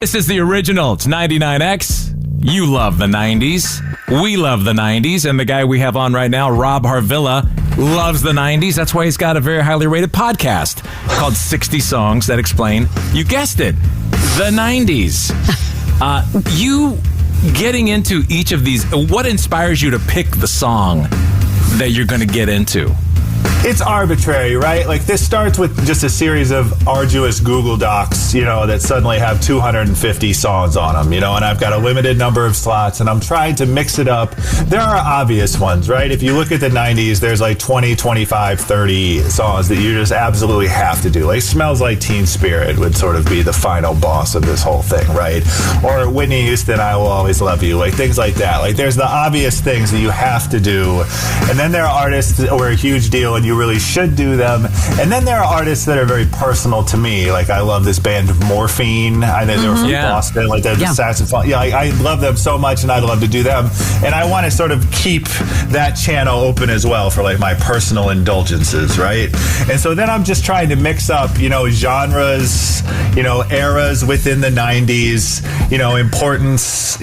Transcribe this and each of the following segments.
This is the original. It's 99X. You love the 90s. We love the 90s. And the guy we have on right now, Rob Harvilla, loves the 90s. That's why he's got a very highly rated podcast called 60 Songs That Explain, you guessed it, the 90s. You getting into each of these, what inspires you to pick the song that you're going to get into? It's arbitrary, right? Like, this starts with just a series of arduous Google Docs, that suddenly have 250 songs on them, and I've got a limited number of slots, and I'm trying to mix it up. There are obvious ones, right? If you look at the 90s, there's like 20, 25, 30 songs that you just absolutely have to do. Like, Smells Like Teen Spirit would sort of be the final boss of this whole thing, right? Or Whitney Houston, I Will Always Love You, like things like that. Like, there's the obvious things that you have to do, and then there are artists that were a huge deal and you really should do them. And then there are artists that are very personal to me. Like, I love this band Morphine. I know they were from Boston. Like, they're the saxophone. Yeah, I love them so much, and I'd love to do them. And I want to sort of keep that channel open as well for, like, my personal indulgences, right? And so then I'm just trying to mix up, genres, eras within the 90s, importance,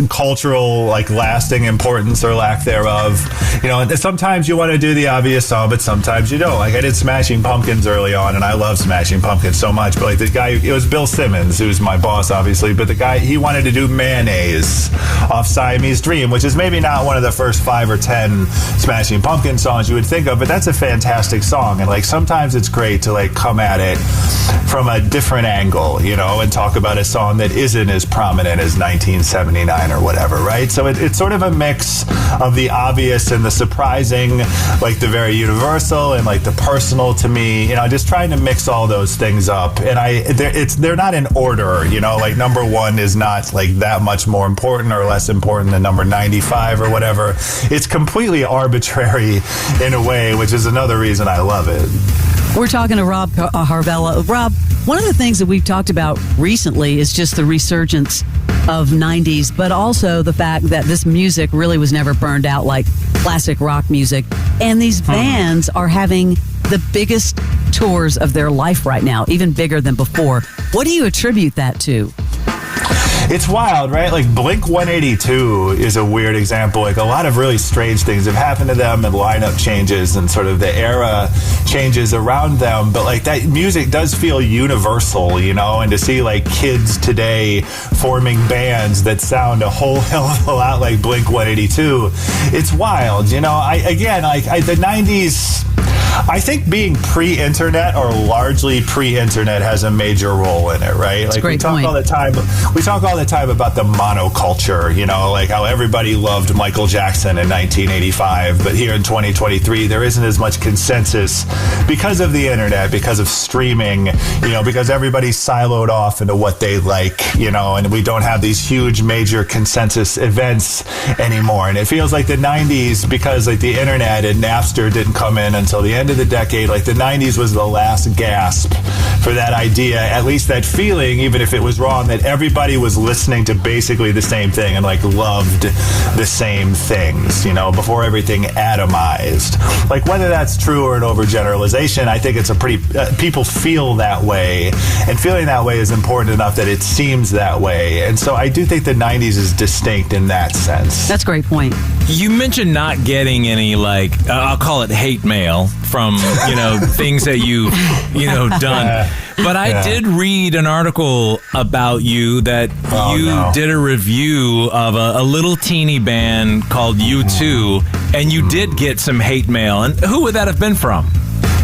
cultural, like, lasting importance or lack thereof. And sometimes you want to do the obvious song, but sometimes you don't. Like, I did Smashing Pumpkins early on, and I love Smashing Pumpkins so much, but like the guy, it was Bill Simmons, who's my boss, obviously, but the guy, he wanted to do Mayonnaise off Siamese Dream, which is maybe not one of the first 5 or 10 Smashing Pumpkins songs you would think of, but that's a fantastic song. And like, sometimes it's great to like come at it from a different angle, and talk about a song that isn't as prominent as 1979 or whatever, right? So it's sort of a mix of the obvious and the surprising, like the very universal and like the personal to me, just trying to mix all those things up. And they're not in order, like number 1 is not like that much more important or less important than number 95 or whatever. It's completely arbitrary in a way, which is another reason I love it. We're talking to Rob Harvilla. Rob, one of the things that we've talked about recently is just the resurgence of 90s, but also the fact that this music really was never burned out like classic rock music. And these bands are having the biggest tours of their life right now, even bigger than before. What do you attribute that to? It's wild, right? Like, Blink-182 is a weird example. Like, a lot of really strange things have happened to them, and lineup changes and sort of the era changes around them. But like, that music does feel universal, and to see like kids today forming bands that sound a whole hell of a lot like Blink-182, it's wild. The 90s, I think being pre-internet or largely pre-internet has a major role in it, right? That's like, we talk all the time about the monoculture, like how everybody loved Michael Jackson in 1985, but here in 2023 there isn't as much consensus because of the internet, because of streaming, because everybody's siloed off into what they like, and we don't have these huge major consensus events anymore. And it feels like the 90s, because like the internet and Napster didn't come in until the end of the decade, like the 90s was the last gasp for that idea, at least that feeling, even if it was wrong, that everybody was listening to basically the same thing and like loved the same things, before everything atomized. Like, whether that's true or an overgeneralization, I think it's a pretty, people feel that way, and feeling that way is important enough that it seems that way. And so I do think the 90s is distinct in that sense. That's a great point. You mentioned not getting any, like, I'll call it hate mail from, things that you've, done. But I did read an article about you that did a review of a little teeny band called U2, and you did get some hate mail. And who would that have been from?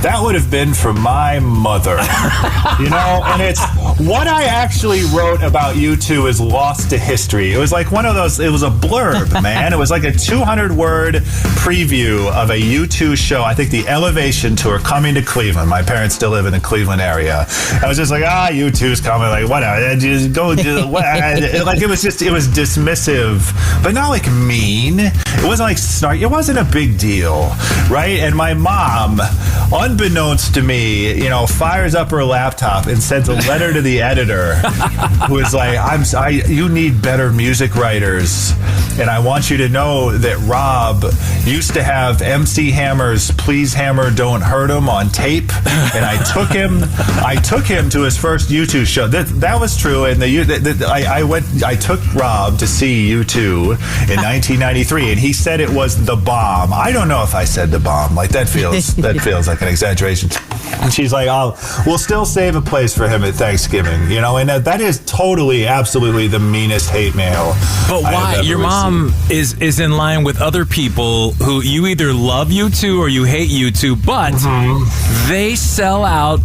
That would have been from my mother, and it's what I actually wrote about U2 is lost to history. It was like one of those, it was a blurb, man. It was like a 200-word preview of a U2 show. I think the Elevation Tour coming to Cleveland. My parents still live in the Cleveland area. I was just like, U2's coming, like, whatever, just go, like, it was dismissive, but not like mean. It wasn't like snarky. It wasn't a big deal, right? And my mom, unbeknownst to me, fires up her laptop and sends a letter to the editor who is like, you need better music writers. And I want you to know that Rob used to have MC Hammer's Please Hammer Don't Hurt Him on tape. And I took him to his first U2 show. That was true. And I took Rob to see U2 in 1993, and he said it was the bomb. I don't know if I said the bomb. Like that feels like an exaggeration. And she's like, we'll still save a place for him at Thanksgiving, and that is totally, absolutely the meanest hate mail. But why? Your mom is in line with other people who you either love U2 or you hate U2, but they sell out,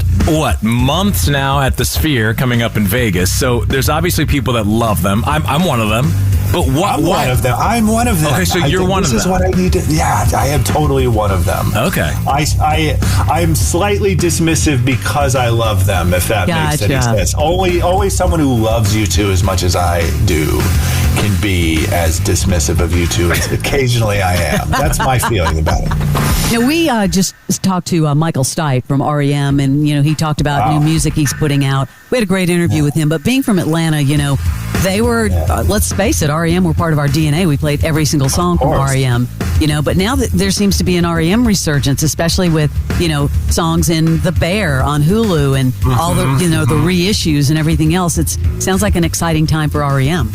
months now at the Sphere coming up in Vegas. So there's obviously people that love them. I'm one of them. But I'm one of them. Okay, so you're one of them. This is what I need to... Yeah, I am totally one of them. Okay. I'm slightly dismissive because I love them, if that makes any sense. Only someone who loves U2 as much as I do can be as dismissive of U2 as occasionally I am. That's my feeling about it. We just talked to Michael Stipe from REM, and he talked about new music he's putting out. We had a great interview with him, but being from Atlanta, they were, let's face it, REM were part of our DNA. We played every single song from REM, but now that there seems to be an REM resurgence, especially with, songs in The Bear on Hulu and all the, the reissues and everything else. It sounds like an exciting time for REM.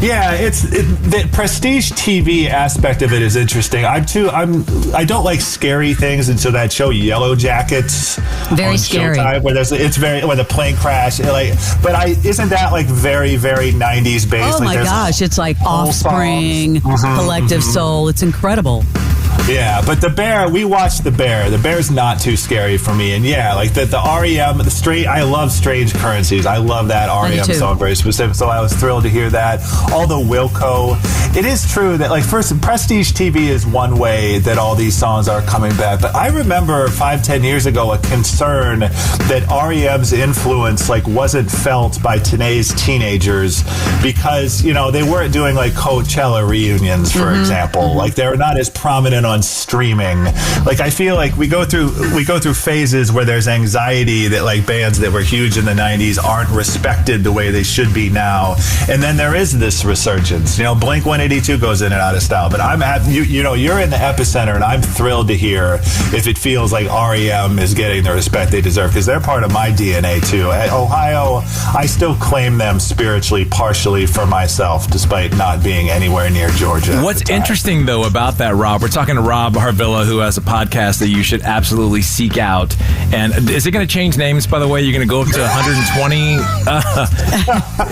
Yeah, the prestige TV aspect of it is interesting. I don't like scary things, and so that show Yellow Jackets very on scary Showtime, where where the plane crash, isn't that like very, very 90s based? Oh my gosh, it's like Offspring, Collective Soul. It's incredible. Yeah, but The Bear, we watched The Bear. The Bear's not too scary for me. And yeah, like the REM, I love Strange Currencies. I love that REM song very specific. So I was thrilled to hear that. All the Wilco. It is true that first, prestige TV is one way that all these songs are coming back. But I remember 5-10 years ago a concern that REM's influence wasn't felt by today's teenagers because, they weren't doing Coachella reunions, for example. They're not as prominent on streaming. I feel like we go through phases where there's anxiety that bands that were huge in the 90s aren't respected the way they should be now, and then there is this resurgence. Blink 182 goes in and out of style, but you're in the epicenter, and I'm thrilled to hear if it feels like REM is getting the respect they deserve, because they're part of my DNA too. At Ohio, I still claim them spiritually, partially for myself, despite not being anywhere near Georgia. What's interesting though about that, Rob, we're talking to Rob Harvilla, who has a podcast that you should absolutely seek out. And is it going to change names, by the way? You're going to go up to 120?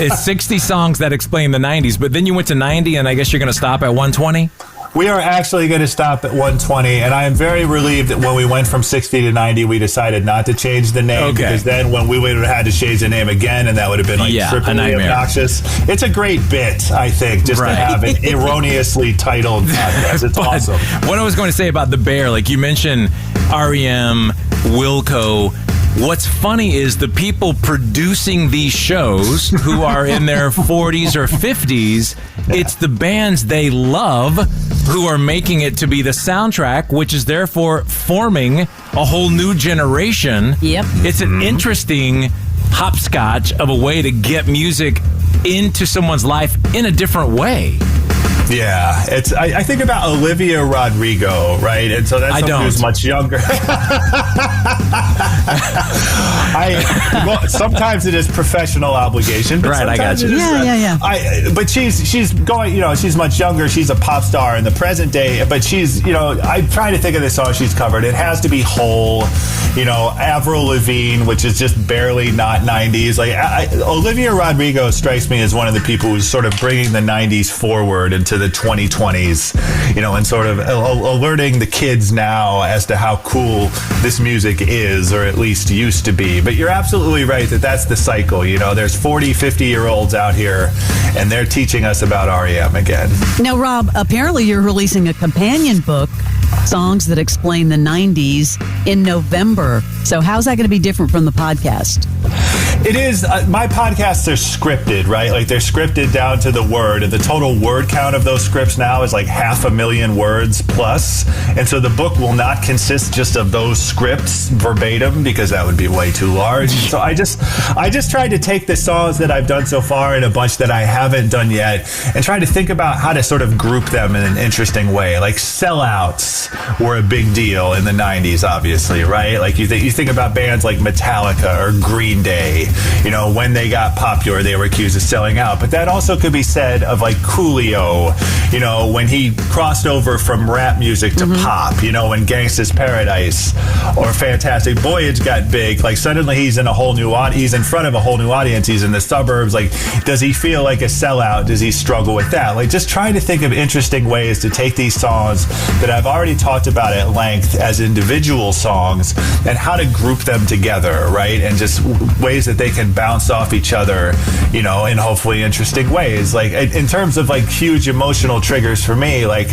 It's 60 songs that explain the 90s, but then you went to 90, and I guess you're going to stop at 120? We are actually going to stop at 120, and I am very relieved that when we went from 60 to 90, we decided not to change the name, because then when we would have had to change the name again, and that would have been triply obnoxious. It's a great bit, I think, just to have an erroneously titled podcast. It's awesome. What I was going to say about The Bear, you mentioned REM, Wilco. What's funny is the people producing these shows who are in their 40s or 50s, it's the bands they love who are making it to be the soundtrack, which is therefore forming a whole new generation. Yep. It's an interesting hopscotch of a way to get music into someone's life in a different way. Yeah, I think about Olivia Rodrigo, right? And so that's someone who's much younger. Sometimes it is professional obligation, but right? I got you. Yeah. But she's going. She's much younger. She's a pop star in the present day. But she's, I'm trying to think of the song she's covered. It has to be Hole. Avril Lavigne, which is just barely not 90s. Olivia Rodrigo strikes me as one of the people who's sort of bringing the 90s forward into the 2020s, and sort of alerting the kids now as to how cool this music is, or at least used to be. But you're absolutely right that that's the cycle. There's 40, 50-year-olds out here, and they're teaching us about REM again. Now, Rob, apparently you're releasing a companion book, Songs That Explain the 90s, in November. So how's that going to be different from the podcast? It is. My podcasts are scripted, right? Like they're scripted down to the word, and the total word count of those scripts now is like 500,000 words plus. And so the book will not consist just of those scripts verbatim, because that would be way too large. So I just tried to take the songs that I've done so far and a bunch that I haven't done yet, and try to think about how to sort of group them in an interesting way. Like sellouts were a big deal in the 90s, obviously, right? Like you think about bands like Metallica or Green Day. You know, when they got popular, they were accused of selling out. But that also could be said of like Coolio, you know, when he crossed over from rap music to pop, you know, when Gangsta's Paradise or Fantastic Voyage got big, like suddenly he's in a whole new he's in front of a whole new audience. He's in the suburbs. Like, does he feel like a sellout? Does he struggle with that? Like, just trying to think of interesting ways to take these songs that I've already talked about at length as individual songs and how to group them together, right? And just ways that they can bounce off each other, you know, in hopefully interesting ways. Like, in terms of like huge emotional triggers for me, like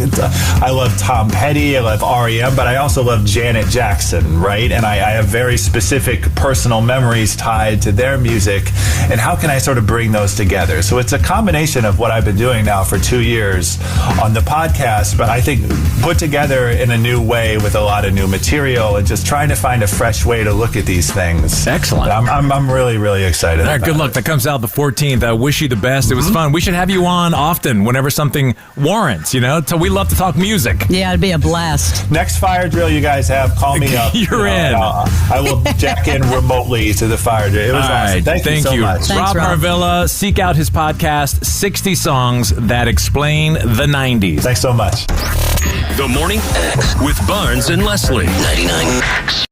I love Tom Petty, I love REM, but I also love Janet Jackson, right? And I have very specific personal memories tied to their music, and how can I sort of bring those together? So it's a combination of what I've been doing now for 2 years on the podcast, but I think put together in a new way with a lot of new material and just trying to find a fresh way to look at these things. Excellent. I'm really, really excited. All right, good luck. That comes out the 14th. I wish you the best. It was fun. We should have you on often whenever something warrants, you know? So we love to talk music. Yeah, it'd be a blast. Next fire drill you guys have, call me up. You're in. I will jack in remotely to the fire drill. It was awesome. Thank you so much. Thanks, Rob Harvilla, seek out his podcast, 60 Songs That Explain the 90s. Thanks so much. The Morning X with Barnes and Leslie. 99X.